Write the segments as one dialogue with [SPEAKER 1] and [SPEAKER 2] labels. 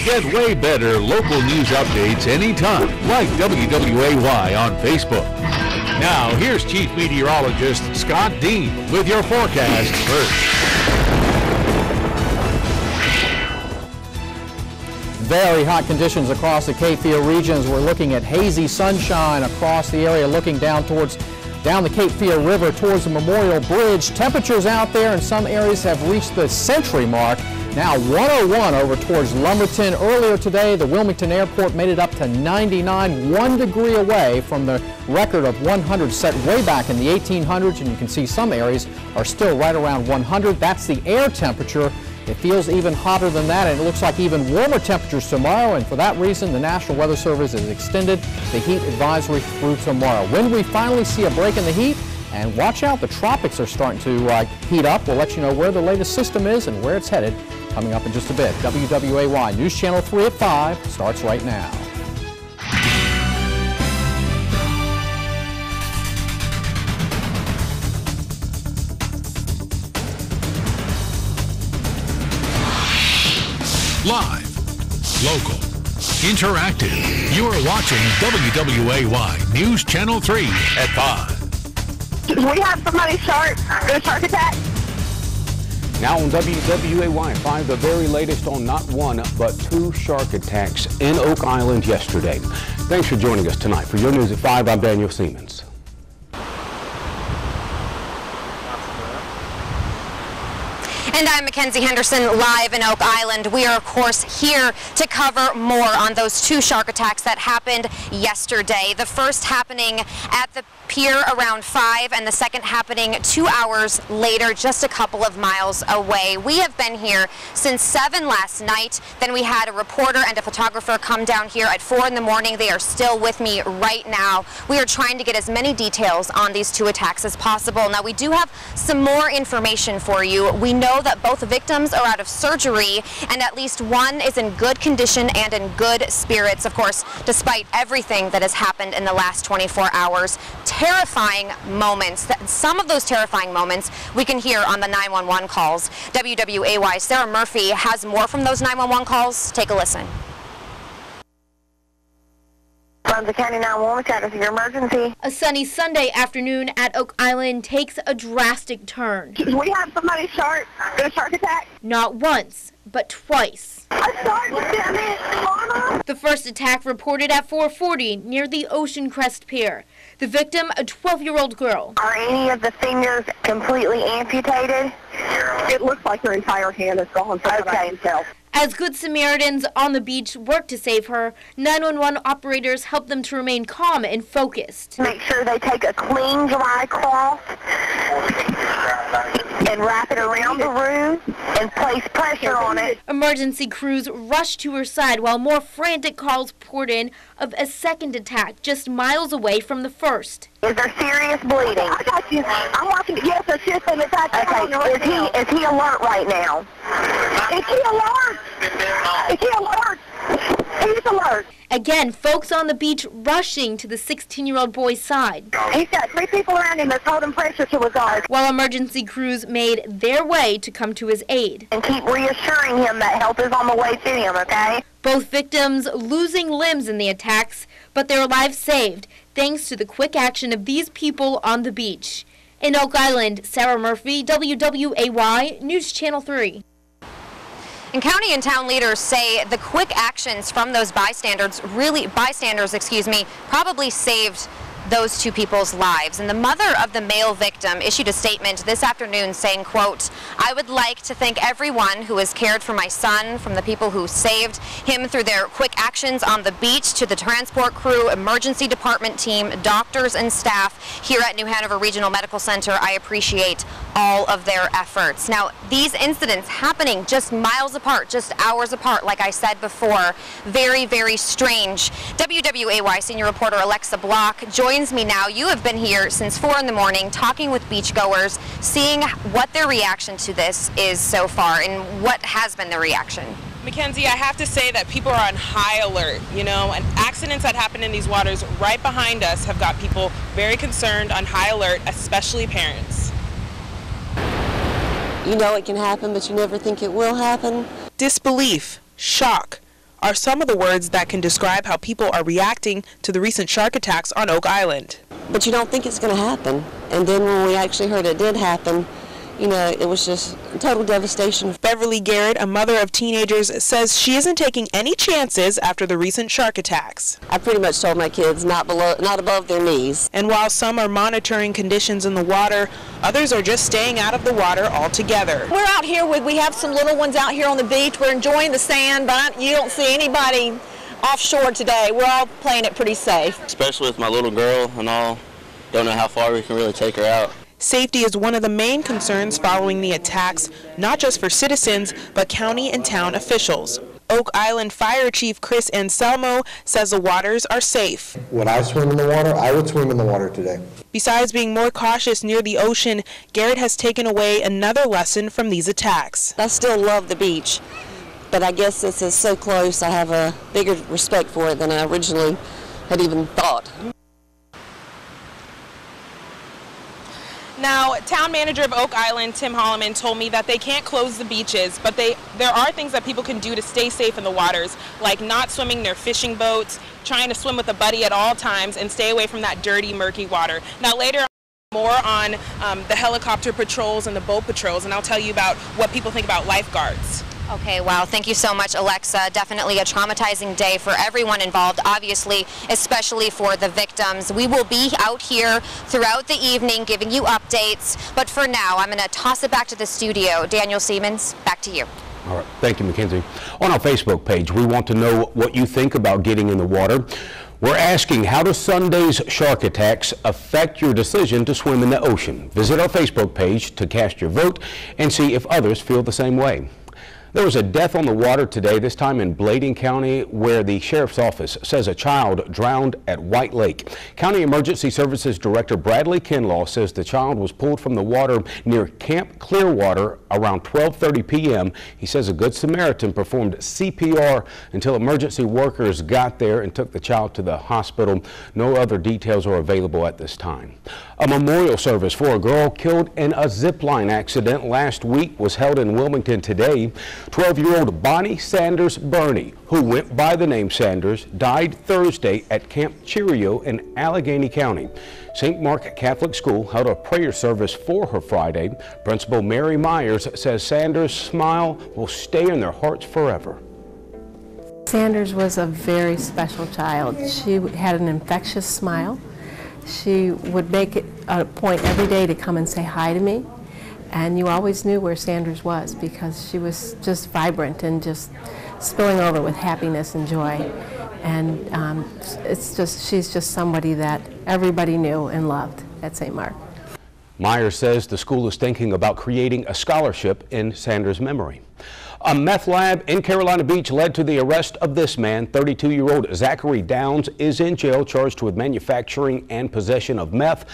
[SPEAKER 1] Get way better local news updates anytime, like WWAY on Facebook. Now, here's Chief Meteorologist Scott Dean with your forecast first.
[SPEAKER 2] Very hot conditions across the Cape Fear regions. We're looking at hazy sunshine across the area, looking down the Cape Fear River towards the Memorial Bridge. Temperatures out there in some areas have reached the century mark. Now 101 over towards Lumberton. Earlier today, the Wilmington Airport made it up to 99, 1 degree away from the record of 100 set way back in the 1800s. And you can see some areas are still right around 100. That's the air temperature. It feels even hotter than that, and it looks like even warmer temperatures tomorrow, and for that reason, the National Weather Service has extended the heat advisory through tomorrow. When we finally see a break in the heat, and watch out, the tropics are starting to heat up. We'll let you know where the latest system is and where it's headed coming up in just a bit. WWAY News Channel 3 at 5 starts right now.
[SPEAKER 1] Live, local, interactive. You are watching WWAY News Channel 3 at 5.
[SPEAKER 3] We have somebody shark attack.
[SPEAKER 4] Now on WWAY 5, the very latest on not one, but 2 shark attacks in Oak Island yesterday. Thanks for joining us tonight. For your news at 5, I'm Daniel Siemens.
[SPEAKER 5] And I'm Mackenzie Henderson, live in Oak Island. We are, of course, here to cover more on those 2 shark attacks that happened yesterday. The first happening at the pier around 5, and the second happening 2 hours later, just a couple of miles away. We have been here since 7 last night. Then we had a reporter and a photographer come down here at 4 in the morning. They are still with me right now. We are trying to get as many details on these 2 attacks as possible. Now, we do have some more information for you. We know that both victims are out of surgery, and at least one is in good condition and in good spirits, of course, despite everything that has happened in the last 24 hours. Terrifying moments. Some of those terrifying moments we can hear on the 911 calls. WWAY Sarah Murphy has more from those 911 calls. Take a listen.
[SPEAKER 3] From the County 911 status of your emergency.
[SPEAKER 6] A sunny Sunday afternoon at Oak Island takes a drastic turn.
[SPEAKER 3] We have somebody shark attack.
[SPEAKER 6] Not once, but twice.
[SPEAKER 3] A shark was down there, Mama.
[SPEAKER 6] The first attack reported at 4:40 near the Ocean Crest Pier. The victim, a 12-year-old girl.
[SPEAKER 3] Are any of the fingers completely amputated? It looks like her entire hand is gone. Okay.
[SPEAKER 6] As Good Samaritans on the beach work to save her, 911 operators help them to remain calm and focused.
[SPEAKER 3] Make sure they take a clean, dry cloth and wrap it around the room and place pressure on it.
[SPEAKER 6] Emergency crews rushed to her side while more frantic calls poured in of a second attack just miles away from the first.
[SPEAKER 3] Is there serious bleeding? I got you. I'm watching. Yes, it's just an attack. Okay. Is he alert right now? Is he alert? Is he alert? He's alert.
[SPEAKER 6] Again, folks on the beach rushing to the 16-year-old boy's side.
[SPEAKER 3] He's got 3 people around him that's holding pressure to his arm.
[SPEAKER 6] While emergency crews made their way to come to his aid.
[SPEAKER 3] And keep reassuring him that help is on the way to him, okay?
[SPEAKER 6] Both victims losing limbs in the attacks, but their lives saved thanks to the quick action of these people on the beach. In Oak Island, Sarah Murphy, WWAY News Channel 3.
[SPEAKER 5] And county and town leaders say the quick actions from those bystanders, probably saved those 2 people's lives. And the mother of the male victim issued a statement this afternoon saying, quote, "I would like to thank everyone who has cared for my son, from the people who saved him through their quick actions on the beach to the transport crew, emergency department team, doctors and staff here at New Hanover Regional Medical Center. I appreciate all of their efforts." Now, these incidents happening just miles apart, just hours apart, like I said before, very, very strange. WWAY senior reporter Alexa Block joins me now. You have been here since 4 in the morning talking with beachgoers, seeing what their reaction to this is so far, and what has been the reaction.
[SPEAKER 7] Mackenzie, I have to say that people are on high alert, and accidents that happen in these waters right behind us have got people very concerned, on high alert, especially parents.
[SPEAKER 8] You know it can happen, but you never think it will happen.
[SPEAKER 7] Disbelief, shock, are some of the words that can describe how people are reacting to the recent shark attacks on Oak Island.
[SPEAKER 8] But you don't think it's going to happen. And then when we actually heard it did happen, you know, it was just total devastation.
[SPEAKER 7] Beverly Garrett, a mother of teenagers, says she isn't taking any chances after the recent shark attacks.
[SPEAKER 8] I pretty much told my kids not above their knees.
[SPEAKER 7] And while some are monitoring conditions in the water, others are just staying out of the water altogether.
[SPEAKER 9] We're out here we have some little ones out here on the beach. We're enjoying the sand, but you don't see anybody offshore today. We're all playing it pretty safe.
[SPEAKER 10] Especially with my little girl and all, don't know how far we can really take her out.
[SPEAKER 7] Safety is one of the main concerns following the attacks, not just for citizens, but county and town officials. Oak Island Fire Chief Chris Anselmo says the waters are safe.
[SPEAKER 11] When I swim in the water, I would swim in the water today.
[SPEAKER 7] Besides being more cautious near the ocean, Garrett has taken away another lesson from these attacks.
[SPEAKER 8] I still love the beach, but I guess this is so close, I have a bigger respect for it than I originally had even thought.
[SPEAKER 7] Now, town manager of Oak Island, Tim Holloman, told me that they can't close the beaches, but there are things that people can do to stay safe in the waters, like not swimming their fishing boats, trying to swim with a buddy at all times, and stay away from that dirty, murky water. Now, later, more on the helicopter patrols and the boat patrols, and I'll tell you about what people think about lifeguards.
[SPEAKER 5] Okay, wow, thank you so much, Alexa. Definitely a traumatizing day for everyone involved, obviously, especially for the victims. We will be out here throughout the evening giving you updates, but for now, I'm going to toss it back to the studio. Daniel Siemens, back to you.
[SPEAKER 4] All right, thank you, Mackenzie. On our Facebook page, we want to know what you think about getting in the water. We're asking, how do Sunday's shark attacks affect your decision to swim in the ocean? Visit our Facebook page to cast your vote and see if others feel the same way. There was a death on the water today, this time in Bladen County, where the sheriff's office says a child drowned at White Lake. County Emergency Services Director Bradley Kinlaw says the child was pulled from the water near Camp Clearwater around 12:30 p.m. He says a Good Samaritan performed CPR until emergency workers got there and took the child to the hospital. No other details are available at this time. A memorial service for a girl killed in a zipline accident last week was held in Wilmington today. 12-year-old Bonnie Sanders Burney, who went by the name Sanders, died Thursday at Camp Cheerio in Allegheny County. St. Mark Catholic School held a prayer service for her Friday. Principal Mary Myers says Sanders' smile will stay in their hearts forever.
[SPEAKER 12] Sanders was a very special child. She had an infectious smile. She would make it a point every day to come and say hi to me. And you always knew where Sanders was because she was just vibrant and just spilling over with happiness and joy. And she's just somebody that everybody knew and loved at St. Mark.
[SPEAKER 4] Myers says the school is thinking about creating a scholarship in Sanders' memory. A meth lab in Carolina Beach led to the arrest of this man. 32-year-old Zachary Downs is in jail charged with manufacturing and possession of meth,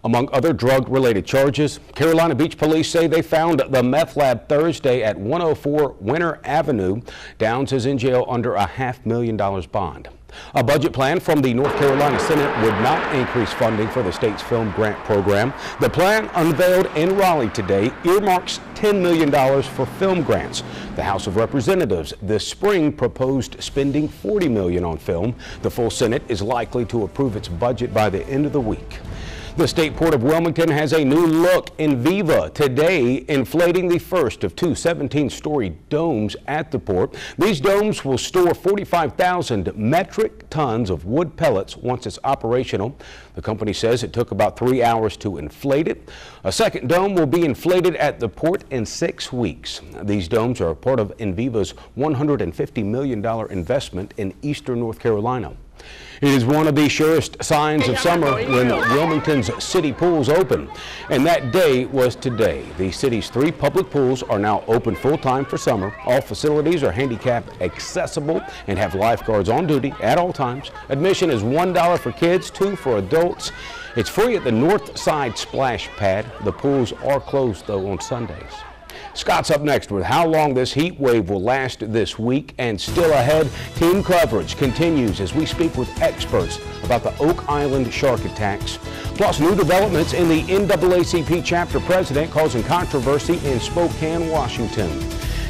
[SPEAKER 4] among other drug-related charges. Carolina Beach police say they found the meth lab Thursday at 104 Winter Avenue. Downs is in jail under a $500,000 bond. A budget plan from the North Carolina Senate would not increase funding for the state's film grant program. The plan, unveiled in Raleigh today, earmarks $10 million for film grants. The House of Representatives this spring proposed spending $40 million on film. The full Senate is likely to approve its budget by the end of the week. The State Port of Wilmington has a new look in Viva today, inflating the first of two 17-story domes at the port. These domes will store 45,000 metric tons of wood pellets once it's operational. The company says it took about 3 hours to inflate it. A second dome will be inflated at the port in 6 weeks. These domes are a part of Enviva's $150 million investment in eastern North Carolina. It is one of the surest signs of summer when Wilmington's city pools open, and that day was today. The city's 3 public pools are now open full-time for summer. All facilities are handicap accessible and have lifeguards on duty at all times. Admission is $1 for kids, $2 for adults. It's free at the North Side Splash Pad. The pools are closed, though, on Sundays. Scott's up next with how long this heat wave will last this week, and still ahead, team coverage continues as we speak with experts about the Oak Island shark attacks. Plus, new developments in the NAACP chapter president causing controversy in Spokane, Washington.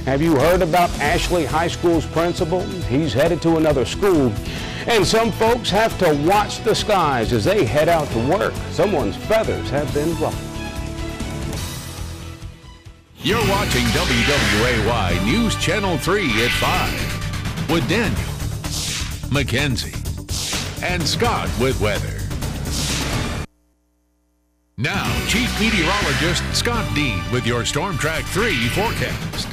[SPEAKER 4] Have you heard about Ashley High School's principal? He's headed to another school. And some folks have to watch the skies as they head out to work. Someone's feathers have been ruffled.
[SPEAKER 1] You're watching WWAY News Channel 3 at 5 with Daniel, Mackenzie, and Scott with weather. Now, Chief Meteorologist Scott Dean with your Storm Track 3 forecast.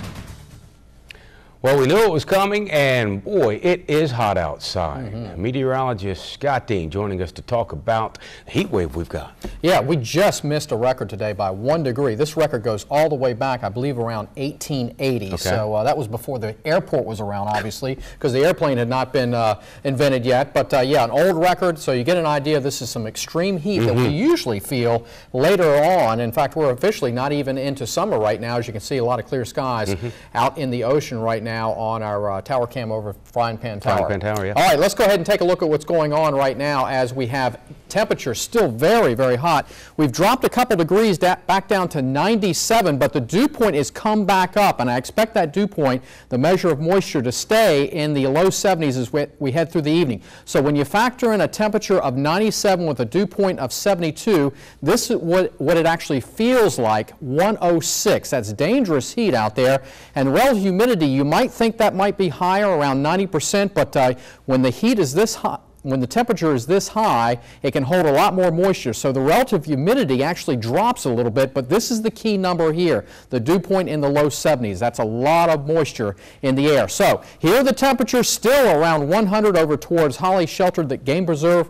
[SPEAKER 4] Well, we knew it was coming, and boy, it is hot outside. Meteorologist Scott Dean joining us to talk about the heat wave we've got.
[SPEAKER 2] Yeah, we just missed a record today by 1 degree. This record goes all the way back, I believe, around 1880. Okay. So that was before the airport was around, obviously, because the airplane had not been invented yet. But yeah, an old record, so you get an idea this is some extreme heat that we usually feel later on. In fact, we're officially not even into summer right now. As you can see, a lot of clear skies out in the ocean right now on our tower cam over Frying Pan Tower.
[SPEAKER 4] Frying Pan Tower, yeah.
[SPEAKER 2] All right, let's go ahead and take a look at what's going on right now as we have temperatures still very, very hot. We've dropped a couple degrees back down to 97, but the dew point has come back up, and I expect that dew point, the measure of moisture, to stay in the low 70s as we head through the evening. So when you factor in a temperature of 97 with a dew point of 72, this is what it actually feels like, 106. That's dangerous heat out there, and relative humidity, you might think that might be higher, around 90%, but when the heat is this hot, when the temperature is this high, it can hold a lot more moisture. So the relative humidity actually drops a little bit, but this is the key number here, the dew point in the low 70s. That's a lot of moisture in the air. So here the temperatures still around 100 over towards Holly Shelter, the Game Preserve.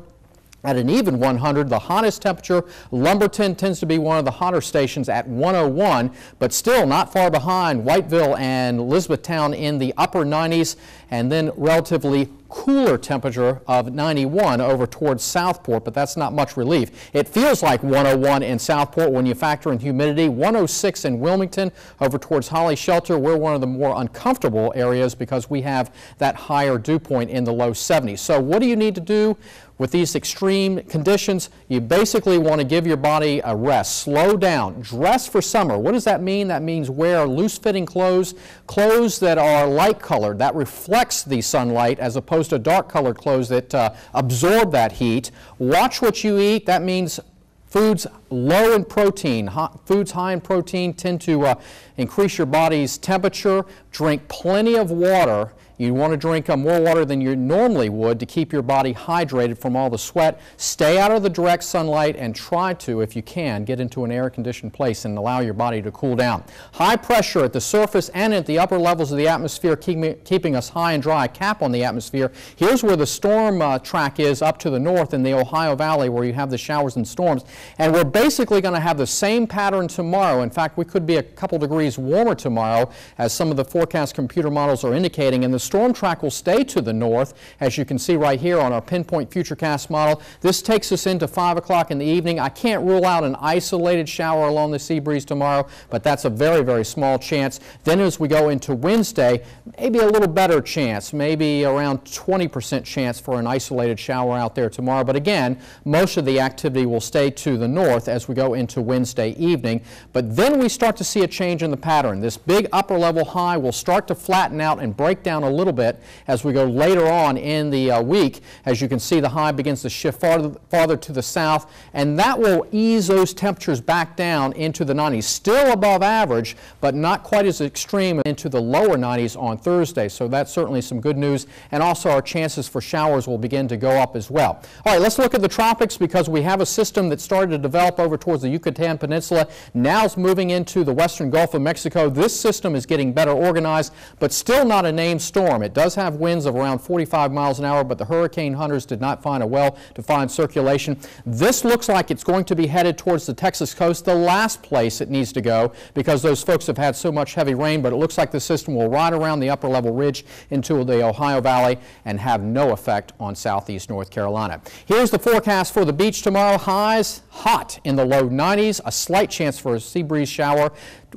[SPEAKER 2] At an even 100, the hottest temperature, Lumberton tends to be one of the hotter stations at 101, but still not far behind Whiteville and Elizabethtown in the upper 90s, and then relatively cooler temperature of 91 over towards Southport, but that's not much relief. It feels like 101 in Southport when you factor in humidity, 106 in Wilmington over towards Holly Shelter. We're one of the more uncomfortable areas because we have that higher dew point in the low 70s. So what do you need to do with these extreme conditions? You basically want to give your body a rest, slow down, dress for summer. What does that mean? That means wear loose-fitting clothes, clothes that are light-colored, that reflects the sunlight, as opposed to dark-colored clothes that absorb that heat. Watch what you eat. That means foods low in protein. Foods high in protein tend to increase your body's temperature. Drink plenty of water. You want to drink more water than you normally would to keep your body hydrated from all the sweat. Stay out of the direct sunlight and try to, if you can, get into an air-conditioned place and allow your body to cool down. High pressure at the surface and at the upper levels of the atmosphere, keeping us high and dry, cap on the atmosphere. Here's where the storm track is up to the north in the Ohio Valley, where you have the showers and storms. And we're basically going to have the same pattern tomorrow. In fact, we could be a couple degrees warmer tomorrow, as some of the forecast computer models are indicating, and the storm track will stay to the north, as you can see right here on our Pinpoint Futurecast model. This takes us into 5 o'clock in the evening. I can't rule out an isolated shower along the sea breeze tomorrow, but that's a very, very small chance. Then as we go into Wednesday, maybe a little better chance, maybe around 20% chance for an isolated shower out there tomorrow. But again, most of the activity will stay to the north as we go into Wednesday evening. But then we start to see a change in the pattern. This big upper level high will start to flatten out and break down a little bit as we go later on in the week. As you can see, the high begins to shift farther to the south, and that will ease those temperatures back down into the 90s. Still above average, but not quite as extreme, into the lower 90s on Thursday. So that's certainly some good news, and also our chances for showers will begin to go up as well. All right, let's look at the tropics, because we have a system that started to develop over towards the Yucatan Peninsula. Now it's moving into the western Gulf of Mexico. This system is getting better organized, but still not a named storm. It does have winds of around 45 miles an hour, but the hurricane hunters did not find a well-defined circulation. This looks like it's going to be headed towards the Texas coast, the last place it needs to go, because those folks have had so much heavy rain, but it looks like the system will ride around the upper level ridge into the Ohio Valley and have no effect on southeast North Carolina. Here's the forecast for the beach tomorrow. Highs hot in the low 90s, a slight chance for a sea breeze shower.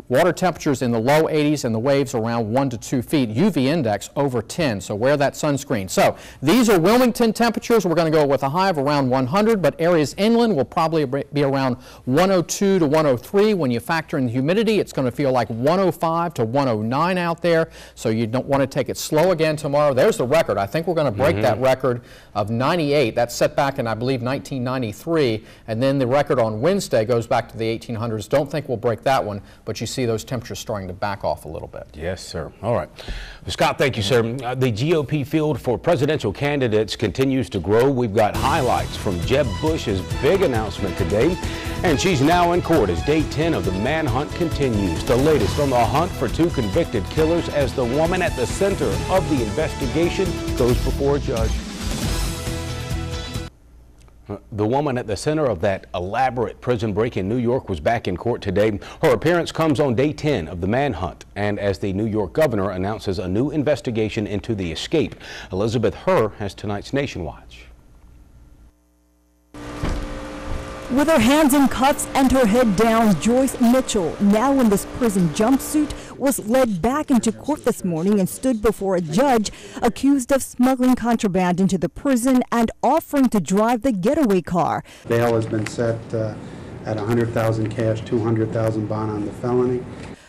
[SPEAKER 2] Water temperatures in the low 80s and the waves around 1 to 2 feet. UV index over 10, so wear that sunscreen. So these are Wilmington temperatures. We're going to go with a high of around 100, but areas inland will probably be around 102 to 103. When you factor in the humidity, it's going to feel like 105 to 109 out there, so you don't want to take it slow again tomorrow. There's the record. I think we're going to break that record of 98. That's set back in, I believe, 1993, and then the record on Wednesday goes back to the 1800s. Don't think we'll break that one, but you see those temperatures starting to back off a little bit.
[SPEAKER 4] Yes, sir. All right. Well, Scott, thank you, sir. The GOP field for presidential candidates continues to grow. We've got highlights from Jeb Bush's big announcement today, and she's now in court as day 10 of the manhunt continues. The latest on the hunt for 2 convicted killers as the woman at the center of the investigation goes before a judge. The woman at the center of that elaborate prison break in New York was back in court today. Her appearance comes on day 10 of the manhunt, and as the New York governor announces a new investigation into the escape. Elizabeth Herr has tonight's Nation Watch.
[SPEAKER 13] With her hands in cuffs and her head down, Joyce Mitchell, now in this prison jumpsuit, was led back into court this morning and stood before a judge accused of smuggling contraband into the prison and offering to drive the getaway car.
[SPEAKER 14] Bail has been set at $100,000 cash, $200,000 bond on the felony.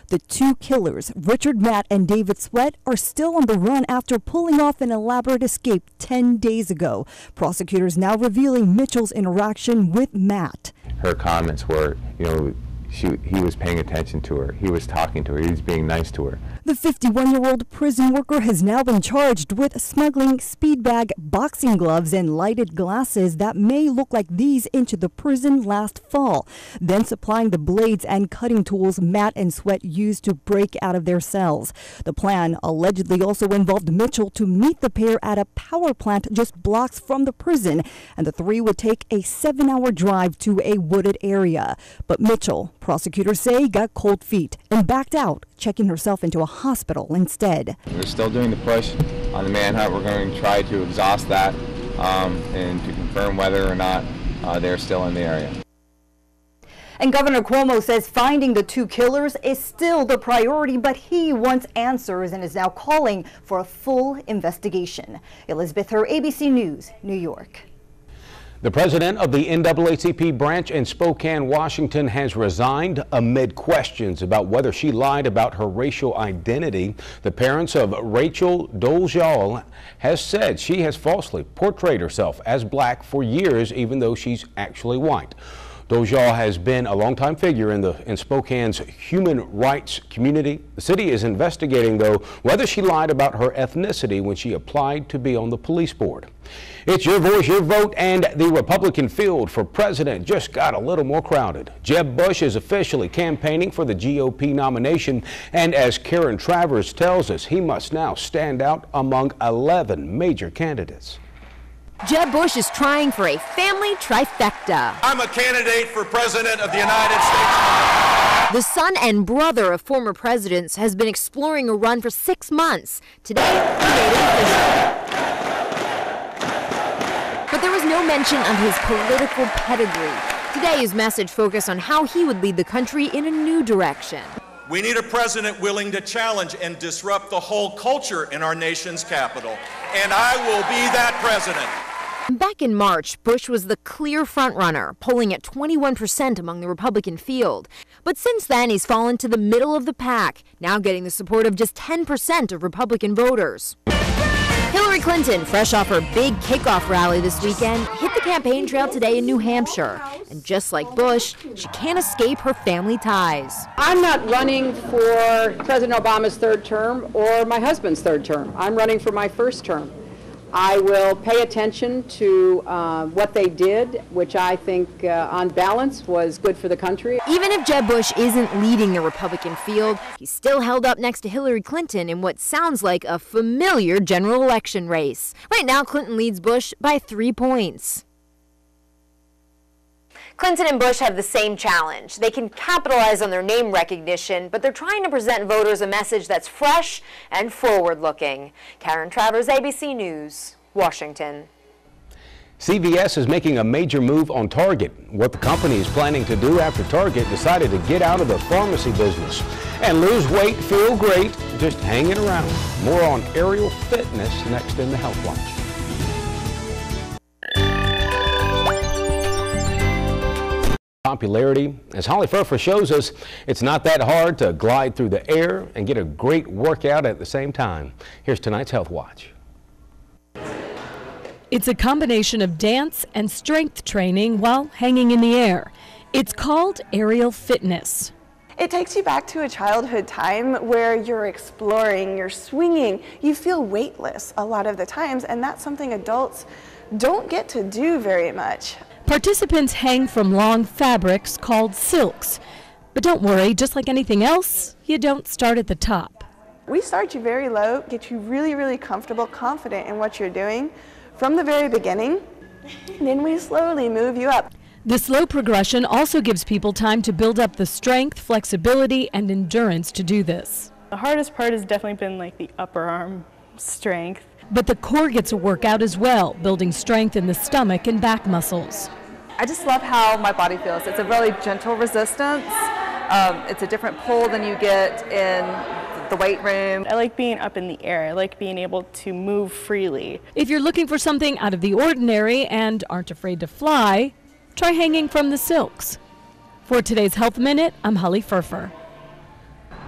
[SPEAKER 13] The 2 killers, Richard Matt and David Sweat, are still on the run after pulling off an elaborate escape 10 days ago. Prosecutors now revealing Mitchell's interaction with Matt.
[SPEAKER 15] Her comments were, you know, he was paying attention to her. He was talking to her. He was being nice to her.
[SPEAKER 13] The 51-year-old prison worker has now been charged with smuggling speed bag, boxing gloves, and lighted glasses that may look like these into the prison last fall, then supplying the blades and cutting tools Matt and Sweat used to break out of their cells. The plan allegedly also involved Mitchell to meet the pair at a power plant just blocks from the prison, and the 3 would take a 7-hour drive to a wooded area. But Mitchell, prosecutors say, got cold feet and backed out, checking herself into a hospital instead.
[SPEAKER 15] We're still doing the push on the manhunt. We're going to try to exhaust that and to confirm whether or not they're still in the area.
[SPEAKER 13] And Governor Cuomo says finding the 2 killers is still the priority, but he wants answers and is now calling for a full investigation. Elizabeth Herr, ABC News, New York.
[SPEAKER 4] The president of the NAACP branch in Spokane, Washington, has resigned amid questions about whether she lied about her racial identity. The parents of Rachel Dolezal has said she has falsely portrayed herself as black for years, even though she's actually white. Dolezal has been a longtime figure in Spokane's human rights community. The city is investigating, though, whether she lied about her ethnicity when she applied to be on the police board. It's your voice, your vote, and the Republican field for president just got a little more crowded. Jeb Bush is officially campaigning for the GOP nomination, and as Karen Travers tells us, he must now stand out among 11 major candidates.
[SPEAKER 16] Jeb Bush is trying for a family trifecta.
[SPEAKER 17] I'm a candidate for president of the United States.
[SPEAKER 16] The son and brother of former presidents has been exploring a run for 6 months. Today, he made it official. But there was no mention of his political pedigree. Today, his message focused on how he would lead the country in a new direction.
[SPEAKER 17] We need a president willing to challenge and disrupt the whole culture in our nation's capital, and I will be that president.
[SPEAKER 16] Back in March, Bush was the clear frontrunner, polling at 21% among the Republican field. But since then, he's fallen to the middle of the pack, now getting the support of just 10% of Republican voters. Hillary Clinton, fresh off her big kickoff rally this weekend, hit the campaign trail today in New Hampshire. And just like Bush, she can't escape her family ties.
[SPEAKER 18] I'm not running for President Obama's 3rd term or my husband's 3rd term. I'm running for my 1st term. I will pay attention to what they did, which I think, on balance, was good for the country.
[SPEAKER 16] Even if Jeb Bush isn't leading the Republican field, he's still held up next to Hillary Clinton in what sounds like a familiar general election race. Right now, Clinton leads Bush by 3 points.
[SPEAKER 5] Clinton and Bush have the same challenge. They can capitalize on their name recognition, but they're trying to present voters a message that's fresh and forward-looking. Karen Travers, ABC News, Washington.
[SPEAKER 4] CVS is making a major move on Target. What the company is planning to do after Target decided to get out of the pharmacy business and lose weight, feel great, just hanging around. More on aerial fitness next in the Health Watch. Popularity. As Holly Furfer shows us, it's not that hard to glide through the air and get a great workout at the same time. Here's tonight's Health Watch.
[SPEAKER 19] It's a combination of dance and strength training while hanging in the air. It's called aerial fitness.
[SPEAKER 20] It takes you back to a childhood time where you're exploring, you're swinging, you feel weightless a lot of the times, and that's something adults don't get to do very much.
[SPEAKER 19] Participants hang from long fabrics called silks. But don't worry, just like anything else, you don't start at the top.
[SPEAKER 20] We start you very low, get you really, really comfortable, confident in what you're doing from the very beginning, then we slowly move you up.
[SPEAKER 19] The slow progression also gives people time to build up the strength, flexibility, and endurance to do this.
[SPEAKER 21] The hardest part has definitely been like the upper arm strength.
[SPEAKER 19] But the core gets a workout as well, building strength in the stomach and back muscles.
[SPEAKER 22] I just love how my body feels. It's a really gentle resistance. It's a different pull than you get in the weight room.
[SPEAKER 21] I like being up in the air. I like being able to move freely.
[SPEAKER 19] If you're looking for something out of the ordinary and aren't afraid to fly, try hanging from the silks. For today's Health Minute, I'm Holly Furfer.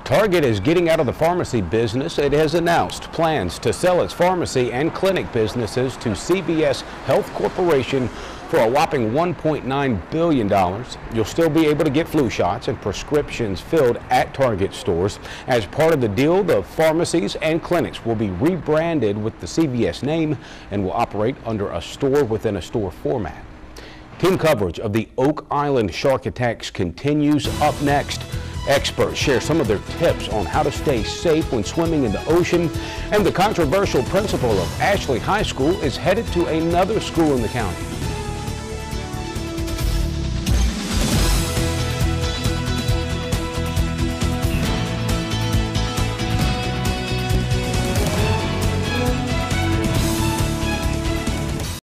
[SPEAKER 4] Target is getting out of the pharmacy business. It has announced plans to sell its pharmacy and clinic businesses to CVS Health Corporation for a whopping $1.9 billion. You'll still be able to get flu shots and prescriptions filled at Target stores. As part of the deal, the pharmacies and clinics will be rebranded with the CVS name and will operate under a store within a store format. Team coverage of the Oak Island shark attacks continues. Up next, experts share some of their tips on how to stay safe when swimming in the ocean, and the controversial principal of Ashley High School is headed to another school in the county.